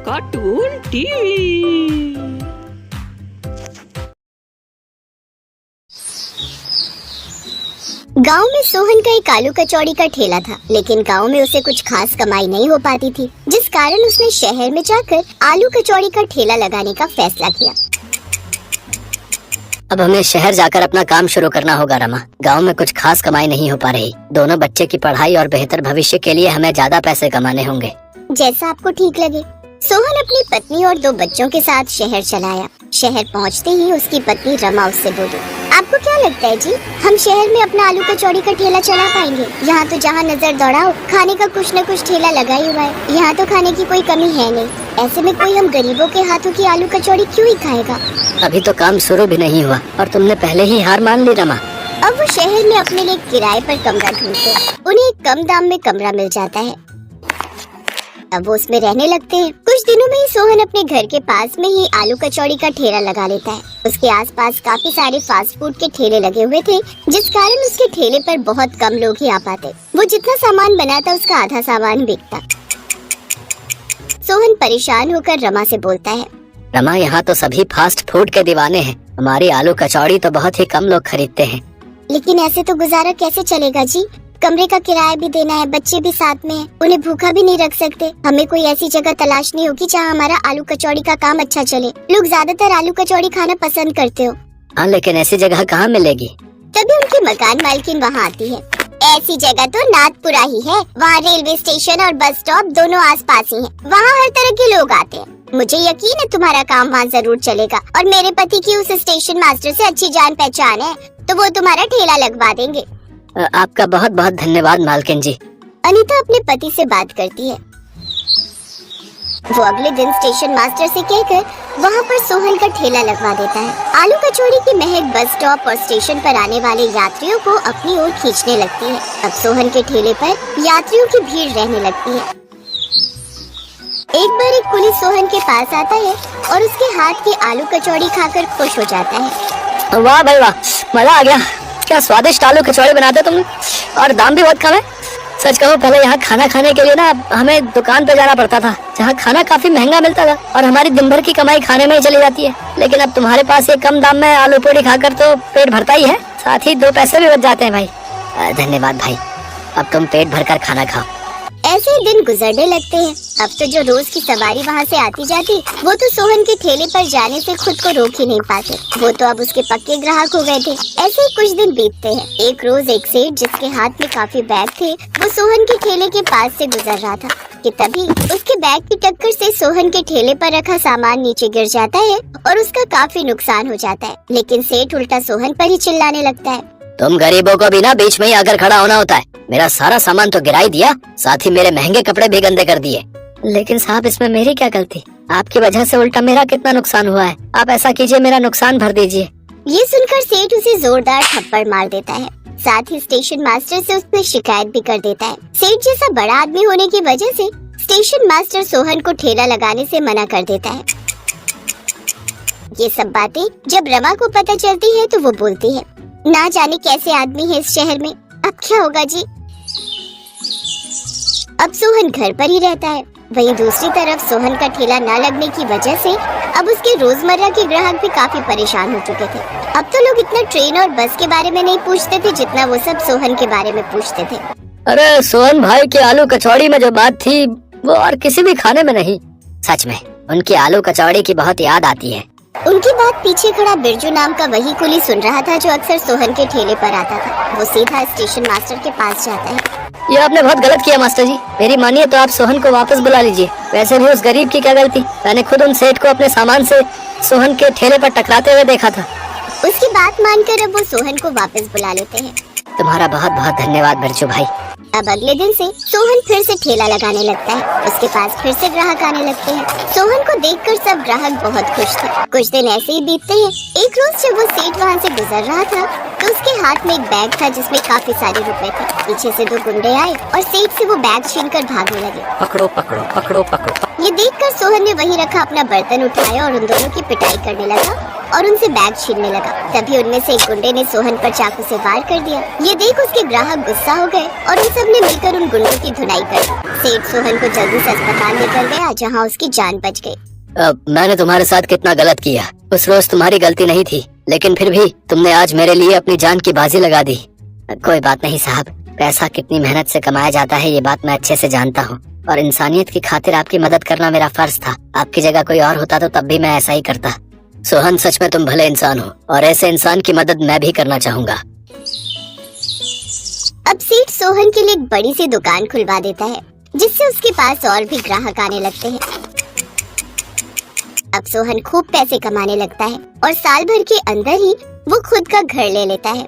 Cartoon TV. गांव में सोहन का एक आलू कचौड़ी का ठेला था, लेकिन गांव में उसे कुछ खास कमाई नहीं हो पाती थी, जिस कारण उसने शहर में जाकर आलू कचौड़ी का ठेला लगाने का फैसला किया। अब हमें शहर जाकर अपना काम शुरू करना होगा रमा। गांव में कुछ खास कमाई नहीं हो पा रही। दोनों बच्चे की पढ़ाई और बेहतर भविष्य के लिए हमें ज्यादा पैसे कमाने होंगे। जैसा आपको ठीक लगे। सोहन अपनी पत्नी और 2 बच्चों के साथ शहर चला आया। शहर पहुंचते ही उसकी पत्नी रमा उससे बोली, आपको क्या लगता है जी, हम शहर में अपना आलू कचौड़ी का ठेला चला पाएंगे? यहाँ तो जहाँ नजर दौड़ाओ खाने का कुछ न कुछ ठेला लगा ही हुआ है। यहाँ तो खाने की कोई कमी है नहीं। ऐसे में कोई हम गरीबों के हाथों की आलू कचौड़ी क्यों ही खाएगा? अभी तो काम शुरू भी नहीं हुआ और तुमने पहले ही हार मान ली रमा। अब वो शहर में अपने लिए किराए पर कमरा ढूंढते हैं। उन्हें एक कम दाम में कमरा मिल जाता है। अब वो उसमें रहने लगते हैं। कुछ दिनों में ही सोहन अपने घर के पास में ही आलू कचौड़ी का ठेला लगा लेता है। उसके आसपास काफी सारे फास्ट फूड के ठेले लगे हुए थे, जिस कारण उसके ठेले पर बहुत कम लोग ही आ पाते। वो जितना सामान बनाता उसका आधा सामान बिकता। सोहन परेशान होकर रमा से बोलता है, रमा, यहाँ तो सभी फास्ट फूड के दीवाने हैं। हमारी आलू कचौड़ी तो बहुत ही कम लोग खरीदते हैं। लेकिन ऐसे तो गुजारा कैसे चलेगा जी? कमरे का किराया भी देना है, बच्चे भी साथ में हैं, उन्हें भूखा भी नहीं रख सकते। हमें कोई ऐसी जगह तलाशनी होगी जहाँ हमारा आलू कचौड़ी का काम अच्छा चले। लोग ज्यादातर आलू कचौड़ी खाना पसंद करते हो। हाँ, लेकिन ऐसी जगह कहाँ मिलेगी? तभी उनकी मकान मालकिन वहाँ आती है। ऐसी जगह तो नाथपुरा ही है। वहाँ रेलवे स्टेशन और बस स्टॉप दोनों आसपास ही हैं। वहाँ हर तरह के लोग आते हैं। मुझे यकीन है तुम्हारा काम वहाँ जरूर चलेगा, और मेरे पति की उस स्टेशन मास्टर से अच्छी जान पहचान है, तो वो तुम्हारा ठेला लगवा देंगे। आपका बहुत बहुत धन्यवाद मालकिन जी। अनीता अपने पति से बात करती है। वो अगले दिन स्टेशन मास्टर से कहकर वहाँ पर सोहन का ठेला लगवा देता है। आलू कचौड़ी की महक बस स्टॉप और स्टेशन पर आने वाले यात्रियों को अपनी ओर खींचने लगती है। अब सोहन के ठेले पर यात्रियों की भीड़ रहने लगती है। एक बार एक पुलिस सोहन के पास आता है और उसके हाथ की आलू कचौड़ी खाकर खुश हो जाता है। वाह भाई वाह, मजा आ गया। क्या स्वादिष्ट आलू कचौड़ी बनाते तुम, और दाम भी बहुत कम है। सच कहूँ, पहले यहाँ खाना खाने के लिए ना हमें दुकान पे जाना पड़ता था, जहाँ खाना काफी महंगा मिलता था और हमारी दिन भर की कमाई खाने में ही चली जाती है। लेकिन अब तुम्हारे पास ये कम दाम में आलू पूड़ी खाकर तो पेट भरता ही है, साथ ही 2 पैसे भी बच जाते हैं भाई। धन्यवाद भाई, अब तुम पेट भर कर खाना खाओ। ऐसे ही दिन गुजरने लगते हैं। अब तो जो रोज की सवारी वहाँ से आती जाती, वो तो सोहन के ठेले पर जाने से खुद को रोक ही नहीं पाते। वो तो अब उसके पक्के ग्राहक हो गए थे। ऐसे ही कुछ दिन बीतते हैं। एक रोज एक सेठ जिसके हाथ में काफी बैग थे, वो सोहन के ठेले के पास से गुजर रहा था कि तभी उसके बैग की टक्कर से सोहन के ठेले पर रखा सामान नीचे गिर जाता है और उसका काफी नुकसान हो जाता है। लेकिन सेठ उल्टा सोहन पर ही चिल्लाने लगता है, तुम गरीबों को भी ना बीच में ही आकर खड़ा होना होता है। मेरा सारा सामान तो गिरा ही दिया, साथ ही मेरे महंगे कपड़े भी गंदे कर दिए। लेकिन साहब, इसमें मेरी क्या गलती? आपकी वजह से उल्टा मेरा कितना नुकसान हुआ है। आप ऐसा कीजिए, मेरा नुकसान भर दीजिए। ये सुनकर सेठ उसे जोरदार थप्पड़ मार देता है। साथ ही स्टेशन मास्टर से उसने शिकायत भी कर देता है। सेठ जैसा बड़ा आदमी होने की वजह से स्टेशन मास्टर सोहन को ठेला लगाने से मना कर देता है। ये सब बातें जब रमा को पता चलती है तो वो बोलती है, ना जाने कैसे आदमी है इस शहर में, अब क्या होगा जी। अब सोहन घर पर ही रहता है। वहीं दूसरी तरफ सोहन का ठेला न लगने की वजह से अब उसके रोजमर्रा के ग्राहक भी काफी परेशान हो चुके थे। अब तो लोग इतना ट्रेन और बस के बारे में नहीं पूछते थे जितना वो सब सोहन के बारे में पूछते थे। अरे सोहन भाई की आलू कचौड़ी में जो बात थी वो और किसी भी खाने में नहीं। सच में उनकी आलू कचौड़ी की बहुत याद आती है। उनकी बात पीछे खड़ा बिरजू नाम का वही कुली सुन रहा था जो अक्सर सोहन के ठेले पर आता था। वो सीधा स्टेशन मास्टर के पास जाता है। ये आपने बहुत गलत किया मास्टर जी। मेरी मानिए तो आप सोहन को वापस बुला लीजिए। वैसे भी उस गरीब की क्या गलती? मैंने खुद उन सेठ को अपने सामान से सोहन के ठेले पर टकराते हुए देखा था। उसकी बात मानकर अब वो सोहन को वापस बुला लेते हैं। तुम्हारा बहुत बहुत धन्यवाद बिरजू भाई। अब अगले दिन से सोहन फिर से ठेला लगाने लगता है। उसके पास फिर से ग्राहक आने लगते हैं। सोहन को देखकर सब ग्राहक बहुत खुश थे। कुछ दिन ऐसे ही बीतते हैं। एक रोज जब वो सेठ वहाँ से गुजर रहा था तो उसके हाथ में एक बैग था जिसमें काफी सारे रुपए थे। पीछे से 2 गुंडे आए और सेठ से वो बैग छीनकर भागने लगे। पकड़ो पकड़ो पकड़ो पकड़ो। ये देखकर सोहन ने वहीं रखा अपना बर्तन उठाया और उन दोनों की पिटाई करने लगा और उनसे बैग छीनने लगा। तभी उनमें से एक गुंडे ने सोहन पर चाकू से वार कर दिया। ये देख उसके ग्राहक गुस्सा हो गए और उन सब ने मिलकर उन गुंडों की धुनाई कर दी। सेठ सोहन को जल्दी से अस्पताल लेकर गया, जहाँ उसकी जान बच गई। मैंने तुम्हारे साथ कितना गलत किया। उस रोज तुम्हारी गलती नहीं थी, लेकिन फिर भी तुमने आज मेरे लिए अपनी जान की बाजी लगा दी। कोई बात नहीं साहब, पैसा कितनी मेहनत से कमाया जाता है ये बात मैं अच्छे से जानता हूँ, और इंसानियत की खातिर आपकी मदद करना मेरा फर्ज था। आपकी जगह कोई और होता तो तब भी मैं ऐसा ही करता। सोहन, सच में तुम भले इंसान हो और ऐसे इंसान की मदद मैं भी करना चाहूँगा। अब सेठ सोहन के लिए एक बड़ी सी दुकान खुलवा देता है, जिससे उसके पास और भी ग्राहक आने लगते हैं। अब सोहन खूब पैसे कमाने लगता है और साल भर के अंदर ही वो खुद का घर ले लेता है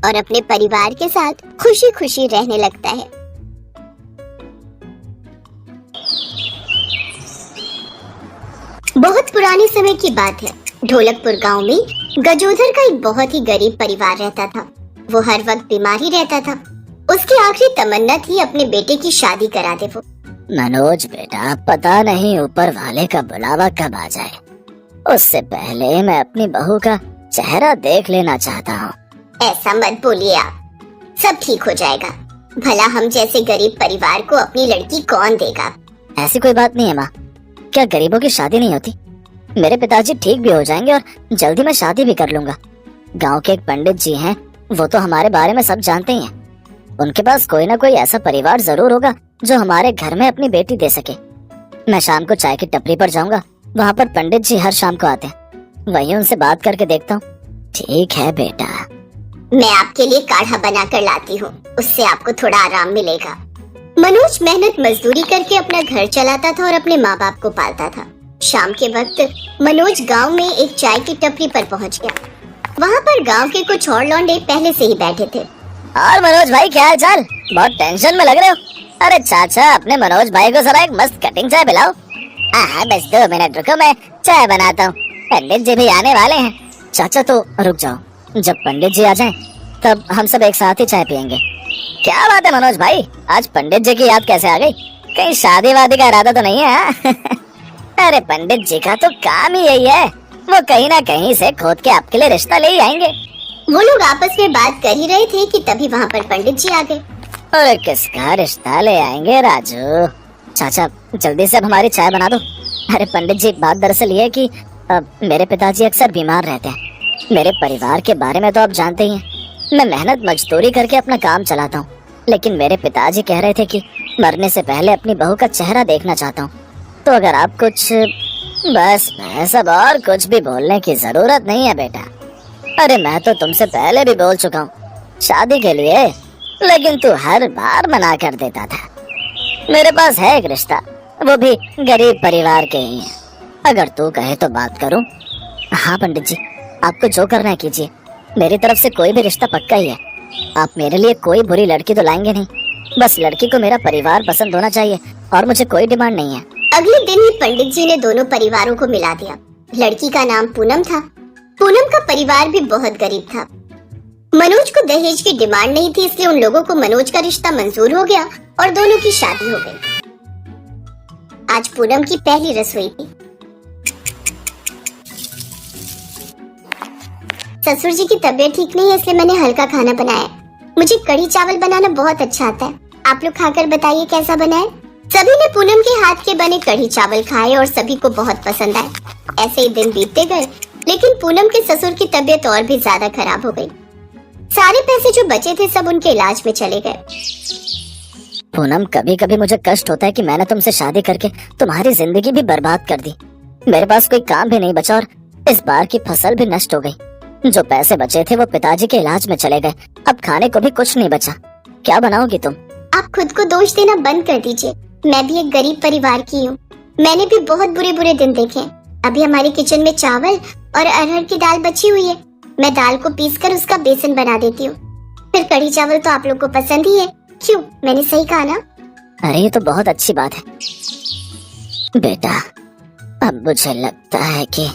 और अपने परिवार के साथ खुशी खुशी रहने लगता है। बहुत पुराने समय की बात है। ढोलकपुर गांव में गजोधर का एक बहुत ही गरीब परिवार रहता था। वो हर वक्त बीमार ही रहता था। उसकी आखिरी तमन्ना थी अपने बेटे की शादी करा दे वो। मनोज बेटा, पता नहीं ऊपर वाले का बुलावा कब आ जाए, उससे पहले मैं अपनी बहू का चेहरा देख लेना चाहता हूँ। ऐसा मत बोलिए आप, सब ठीक हो जाएगा। भला हम जैसे गरीब परिवार को अपनी लड़की कौन देगा? ऐसी कोई बात नहीं है माँ, क्या गरीबों की शादी नहीं होती? मेरे पिताजी ठीक भी हो जाएंगे और जल्दी मैं शादी भी कर लूंगा। गांव के एक पंडित जी हैं, वो तो हमारे बारे में सब जानते ही हैं। उनके पास कोई ना कोई ऐसा परिवार जरूर होगा जो हमारे घर में अपनी बेटी दे सके। मैं शाम को चाय की टपरी पर जाऊंगा, वहाँ पर पंडित जी हर शाम को आते हैं, वहीं उनसे बात करके देखता हूँ। ठीक है बेटा, मैं आपके लिए काढ़ा बना कर लाती हूँ, उससे आपको थोड़ा आराम मिलेगा। मनोज मेहनत मजदूरी करके अपना घर चलाता था और अपने माँ बाप को पालता था। शाम के वक्त मनोज गांव में एक चाय की टपरी पर पहुंच गया। वहाँ पर गांव के कुछ और लौंडे पहले से ही बैठे थे। और मनोज भाई, क्या हाल चाल? बहुत टेंशन में लग रहे हो। अरे चाचा, अपने मनोज भाई को जरा एक मस्त कटिंग चाय पिलाओ। हाँ, बस 2 मिनट रुको, मैं चाय बनाता हूँ, पंडित जी भी आने वाले हैं। चाचा तो रुक जाओ, जब पंडित जी आ जाएं, तब हम सब एक साथ ही चाय पियेंगे। क्या बात है मनोज भाई, आज पंडित जी की याद कैसे आ गई? कहीं शादी वादी का इरादा तो नहीं है? अरे पंडित जी का तो काम ही यही है, वो कहीं ना कहीं से खोद के आपके लिए रिश्ता ले ही आएंगे। वो लोग आपस में बात कर ही रहे थे कि तभी वहाँ पर पंडित जी आ गए। अरे किसका रिश्ता ले आएंगे राजू? चाचा जल्दी से अब हमारी चाय बना दो। अरे पंडित जी, बात दरअसल ये है कि मेरे पिताजी अक्सर बीमार रहते हैं। मेरे परिवार के बारे में तो आप जानते ही हैं, मैं मेहनत मजदूरी करके अपना काम चलाता हूँ, लेकिन मेरे पिताजी कह रहे थे कि मरने से पहले अपनी बहू का चेहरा देखना चाहता हूँ। तो अगर आप कुछ, बस मैं सब और कुछ भी बोलने की जरूरत नहीं है बेटा। अरे मैं तो तुमसे पहले भी बोल चुका हूँ शादी के लिए, लेकिन तू हर बार मना कर देता था। मेरे पास है एक रिश्ता, वो भी गरीब परिवार के ही है। अगर तू कहे तो बात करूं। हाँ पंडित जी, आपको जो करना है कीजिए, मेरी तरफ से कोई भी रिश्ता पक्का ही है। आप मेरे लिए कोई बुरी लड़की तो लाएंगे नहीं, बस लड़की को मेरा परिवार पसंद होना चाहिए और मुझे कोई डिमांड नहीं है। अगले दिन ही पंडित जी ने दोनों परिवारों को मिला दिया। लड़की का नाम पूनम था। पूनम का परिवार भी बहुत गरीब था। मनोज को दहेज की डिमांड नहीं थी, इसलिए उन लोगों को मनोज का रिश्ता मंजूर हो गया और दोनों की शादी हो गई। आज पूनम की पहली रसोई थी। ससुर जी की तबीयत ठीक नहीं है, इसलिए मैंने हल्का खाना बनाया। मुझे कढ़ी चावल बनाना बहुत अच्छा आता है। आप लोग खाकर बताइए कैसा बना है। सभी ने पूनम के हाथ के बने कढ़ी चावल खाए और सभी को बहुत पसंद आए। ऐसे ही दिन बीतते गए, लेकिन पूनम के ससुर की तबीयत और भी ज्यादा खराब हो गई। सारे पैसे जो बचे थे सब उनके इलाज में चले गए। पूनम, कभी कभी मुझे कष्ट होता है कि मैंने तुमसे शादी करके तुम्हारी जिंदगी भी बर्बाद कर दी। मेरे पास कोई काम भी नहीं बचा और इस बार की फसल भी नष्ट हो गई। जो पैसे बचे थे वो पिताजी के इलाज में चले गए। अब खाने को भी कुछ नहीं बचा। क्या बनाओगी तुम? आप खुद को दोष देना बंद कर दीजिए। मैं भी एक गरीब परिवार की हूँ। मैंने भी बहुत बुरे बुरे दिन देखे। अभी हमारे किचन में चावल और अरहर की दाल बची हुई है। मैं दाल को पीसकर उसका बेसन बना देती हूँ। फिर कढ़ी चावल तो आप लोग को पसंद ही है। क्यों, मैंने सही कहा ना? अरे ये तो बहुत अच्छी बात है बेटा। अब मुझे लगता है कि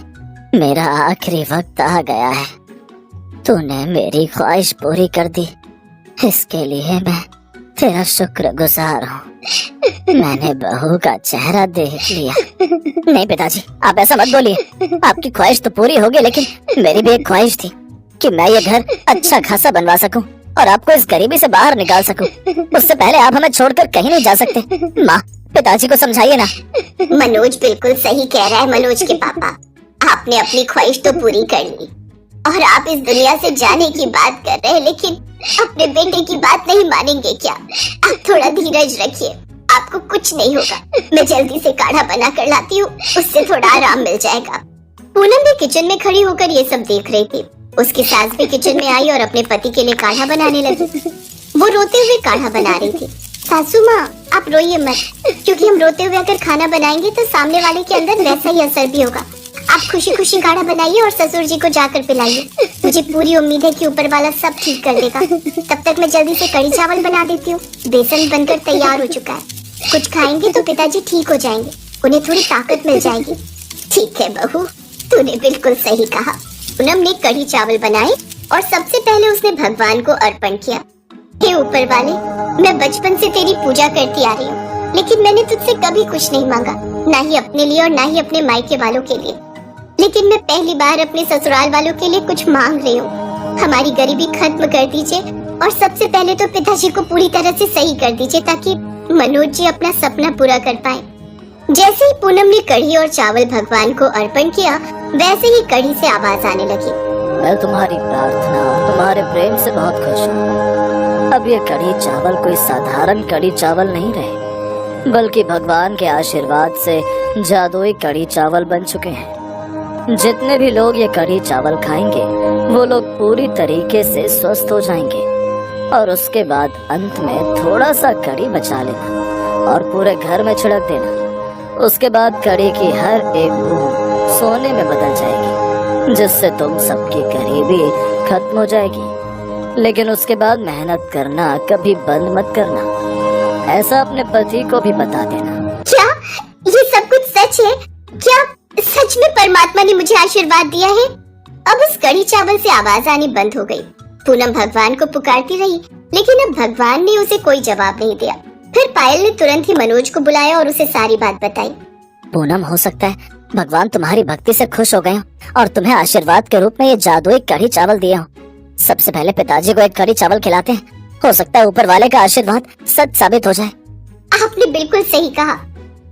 मेरा आखिरी वक्त आ गया है। तूने मेरी ख्वाहिश पूरी कर दी, इसके लिए मैं तेरा शुक्रगुजार हूँ, मैंने बहू का चेहरा देख लिया। नहीं पिताजी, आप ऐसा मत बोलिए। आपकी ख्वाहिश तो पूरी होगी, लेकिन मेरी भी एक ख्वाहिश थी कि मैं ये घर अच्छा खासा बनवा सकूं और आपको इस गरीबी से बाहर निकाल सकूं। उससे पहले आप हमें छोड़कर कहीं नहीं जा सकते। माँ, पिताजी को समझाइए ना। मनोज बिल्कुल सही कह रहा है। मनोज के पापा, आपने अपनी ख्वाहिश तो पूरी कर ली और आप इस दुनिया से जाने की बात कर रहे हैं, लेकिन अपने बेटे की बात नहीं मानेंगे क्या? आप थोड़ा धीरज रखिए, आपको कुछ नहीं होगा। मैं जल्दी से काढ़ा बना कर लाती हूँ, उससे थोड़ा आराम मिल जाएगा। पूनम भी किचन में खड़ी होकर ये सब देख रही थी। उसकी सास भी किचन में आई और अपने पति के लिए काढ़ा बनाने लगी। वो रोते हुए काढ़ा बना रही थी। सासू माँ, आप रोइए मत, क्योंकि हम रोते हुए अगर खाना बनाएंगे तो सामने वाले के अंदर वैसा ही असर भी होगा। आप खुशी खुशी काढ़ा बनाइए और ससुर जी को जाकर पिलाइए। मुझे पूरी उम्मीद है कि ऊपर वाला सब ठीक कर देगा। तब तक मैं जल्दी से कढ़ी चावल बना देती हूँ। बेसन बनकर तैयार हो चुका है। कुछ खाएंगे तो पिताजी ठीक हो जाएंगे, उन्हें थोड़ी ताकत मिल जाएगी। ठीक है बहू, तूने बिल्कुल सही कहा। पूनम ने कढ़ी चावल बनाए और सबसे पहले उसने भगवान को अर्पण किया। हे ऊपर वाले, मैं बचपन से तेरी पूजा करती आ रही हूँ, लेकिन मैंने तुझसे कभी कुछ नहीं मांगा, ना ही अपने लिए और ना ही अपने मायके वालों के लिए। लेकिन मैं पहली बार अपने ससुराल वालों के लिए कुछ मांग रही हूँ। हमारी गरीबी खत्म कर दीजिए और सबसे पहले तो पिताजी को पूरी तरह से सही कर दीजिए, ताकि मनोज जी अपना सपना पूरा कर पाए। जैसे ही पूनम ने कढ़ी और चावल भगवान को अर्पण किया, वैसे ही कढ़ी से आवाज आने लगी। मैं तुम्हारी प्रार्थना और तुम्हारे प्रेम से बहुत खुश हूँ। अब ये कढ़ी चावल कोई साधारण कढ़ी चावल नहीं रहे, बल्कि भगवान के आशीर्वाद से जादुई कढ़ी चावल बन चुके हैं। जितने भी लोग ये कढ़ी चावल खाएंगे, वो लोग पूरी तरीके से स्वस्थ हो जाएंगे। और उसके बाद अंत में थोड़ा सा कढ़ी बचा लेना और पूरे घर में छिड़क देना। उसके बाद कढ़ी की हर एक बूंद सोने में बदल जाएगी, जिससे तुम सबकी गरीबी खत्म हो जाएगी। लेकिन उसके बाद मेहनत करना कभी बंद मत करना। ऐसा अपने पति को भी बता देना। क्या ये सब कुछ सच है? क्या सच में परमात्मा ने मुझे आशीर्वाद दिया है? अब उस कढ़ी चावल से आवाज आनी बंद हो गई। पूनम भगवान को पुकारती रही, लेकिन अब भगवान ने उसे कोई जवाब नहीं दिया। फिर पायल ने तुरंत ही मनोज को बुलाया और उसे सारी बात बताई। पूनम, हो सकता है भगवान तुम्हारी भक्ति से खुश हो गए हों और तुम्हें आशीर्वाद के रूप में ये जादुई कढ़ी चावल दिया हो। सबसे पहले पिताजी को एक कढ़ी चावल खिलाते हैं। हो सकता है ऊपर वाले का आशीर्वाद सच साबित हो जाए। आपने बिल्कुल सही कहा।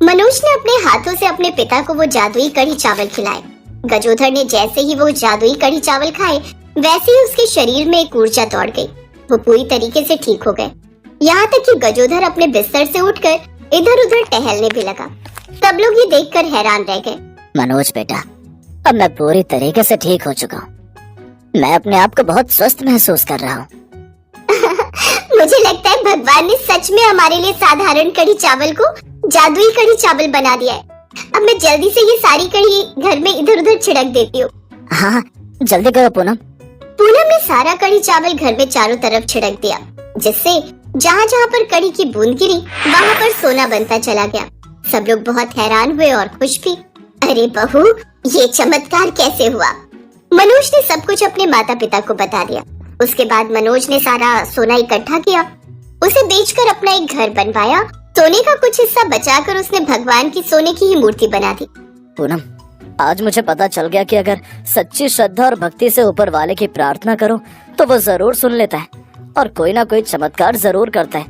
मनोज ने अपने हाथों से अपने पिता को वो जादुई कढ़ी चावल खिलाए। गजोधर ने जैसे ही वो जादुई कढ़ी चावल खाए, वैसे ही उसके शरीर में एक ऊर्जा दौड़ गई। वो पूरी तरीके से ठीक हो गए। यहाँ तक कि गजोधर अपने बिस्तर से उठकर इधर उधर टहलने भी लगा। सब लोग ये देखकर हैरान रह गए। मनोज बेटा, अब मैं पूरी तरीके से ठीक हो चुका हूँ। मैं अपने आप को बहुत स्वस्थ महसूस कर रहा हूँ। मुझे लगता है भगवान ने सच में हमारे लिए साधारण कढ़ी चावल को जादुई कढ़ी चावल बना दिया है। अब मैं जल्दी से ये सारी कढ़ी घर में इधर उधर छिड़क देती हूँ। हाँ, जल्दी करो पूनम। पूनम ने सारा कढ़ी चावल घर में चारों तरफ छिड़क दिया, जिससे जहाँ जहाँ पर कढ़ी की बूंद गिरी, वहाँ पर सोना बनता चला गया। सब लोग बहुत हैरान हुए और खुश भी। अरे बहू, ये चमत्कार कैसे हुआ? मनोज ने सब कुछ अपने माता पिता को बता दिया। उसके बाद मनोज ने सारा सोना इकट्ठा किया, उसे बेचकर अपना एक घर बनवाया। सोने का कुछ हिस्सा बचाकर उसने भगवान की सोने की ही मूर्ति बना दी। पूनम, आज मुझे पता चल गया कि अगर सच्ची श्रद्धा और भक्ति से ऊपर वाले की प्रार्थना करो तो वो जरूर सुन लेता है और कोई ना कोई चमत्कार जरूर करता है।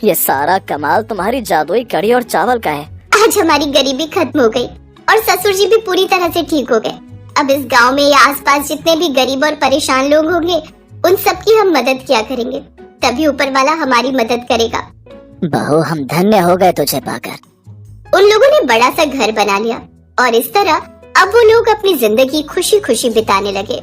ये सारा कमाल तुम्हारी जादुई कढ़ी और चावल का है। आज हमारी गरीबी खत्म हो गई और ससुर जी भी पूरी तरह से ठीक हो गए। अब इस गांव में या आसपास जितने भी गरीब और परेशान लोग होंगे, उन सबकी हम मदद किया करेंगे, तभी ऊपर वाला हमारी मदद करेगा। बहू, हम धन्य हो गए तुझे पाकर। उन लोगों ने बड़ा सा घर बना लिया और इस तरह अब वो लोग अपनी जिंदगी खुशी खुशी बिताने लगे।